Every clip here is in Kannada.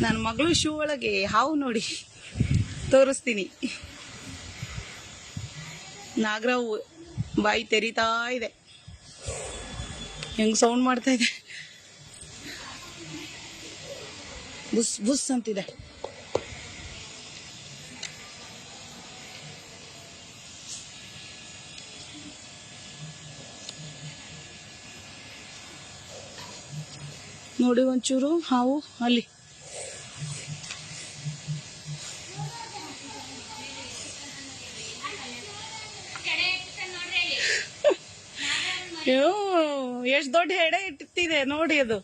ನನ್ನ ಮಗಳು ಶೂ ಒಳಗೆ ಹಾವು ನೋಡಿ ತೋರಿಸ್ತೀನಿ. ನಾಗರಾವು ಬಾಯಿ ತೆರಿತಾ ಇದೆ, ಹೆಂಗ್ ಸೌಂಡ್ ಮಾಡ್ತಾ ಇದೆ, ಬುಸ್ ಬುಸ್ ಅಂತಿದೆ. ನೋಡಿ ಒಂಚೂರು ಹಾವು ಅಲ್ಲಿ. ಎಷ್ಟು ದೊಡ್ಡ ಹೆಡೆ ಇಟ್ಟಿದೆ ನೋಡಿ ಅದು.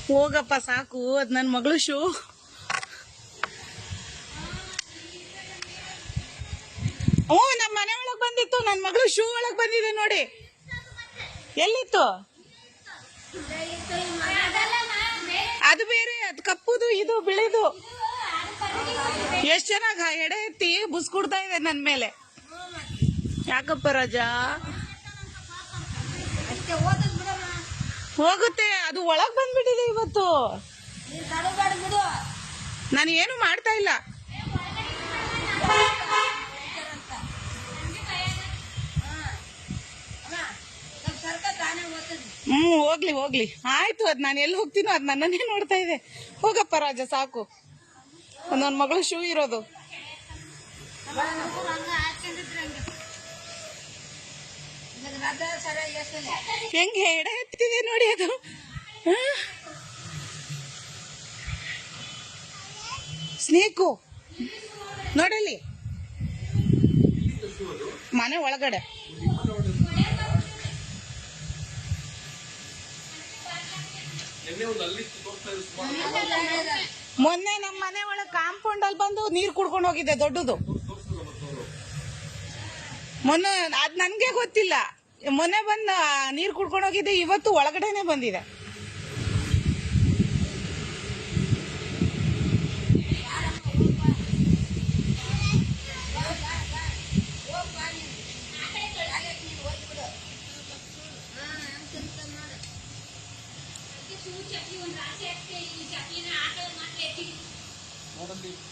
ಹೋಗಪ್ಪ ಸಾಕು, ಅದ್ ನನ್ನ ಮಗಳು ಶೂ. ನಮ್ಮ ಮನೆ ಒಳಗ್ ಬಂದಿತ್ತು, ನನ್ನ ಮಗಳು ಶೂ ಒಳಗ್ ಬಂದಿದೆ ನೋಡಿ. ಎಲ್ಲಿತ್ತು ಅದು ಬೇರೆ, ಅದು ಕಪ್ಪುದು, ಇದು ಬಿಳಿದು. ಎಷ್ಟ್ ಚೆನ್ನಾಗ ಎಡೆ ಎತ್ತಿ ಬುಸ್ ಕೊಡ್ತಾ ಇದೆ ನನ್ ಮೇಲೆ. ಯಾಕಪ್ಪ ರಾಜಾ? ಹೋಗುತ್ತೆ, ಅದು ಒಳಗ್ ಬಂದ್ಬಿಟ್ಟಿದೆ ಇವತ್ತು. ನಾನು ಏನು ಮಾಡ್ತಾ ಇಲ್ಲ. ಹೋಗ್ಲಿ ಹೋಗ್ಲಿ, ಆಯ್ತು. ಅದ್ ನಾನು ಎಲ್ಲಿ ಹೋಗ್ತೀನೋ ಅದ್ ನನ್ನನ್ನೇ ನೋಡ್ತಾ ಇದೆ. ಹೋಗಪ್ಪ ರಾಜ ಸಾಕು, ನನ್ನ ಮಗಳು ಶೂ ಇರೋದು. ಹೆಂಗೆ ಎಡೆ ಎತ್ತಿದೆ ನೋಡಿ ಅದು. ಸ್ನೇಕು ನೋಡಲಿ, ಮನೆ ಒಳಗಡೆ. ಮೊನ್ನೆ ನಮ್ಮ ಮನೆ ಒಳಗೆ ಕಾಂಪೌಂಡ್ ಅಲ್ಲಿ ಬಂದು ನೀರ್ ಕುಡ್ಕೊಂಡು ಹೋಗಿದೆ ದೊಡ್ಡದು. ಮೊನ್ನೆ ಅದ್ ನನ್ಗೆ ಗೊತ್ತಿಲ್ಲ, ಮೊನ್ನೆ ಬಂದು ನೀರ್ ಕುಡ್ಕೊಂಡು ಹೋಗಿದೆ. ಇವತ್ತು ಒಳಗಡೆನೆ ಬಂದಿದೆ. ನೋಡಲ್ಲಿ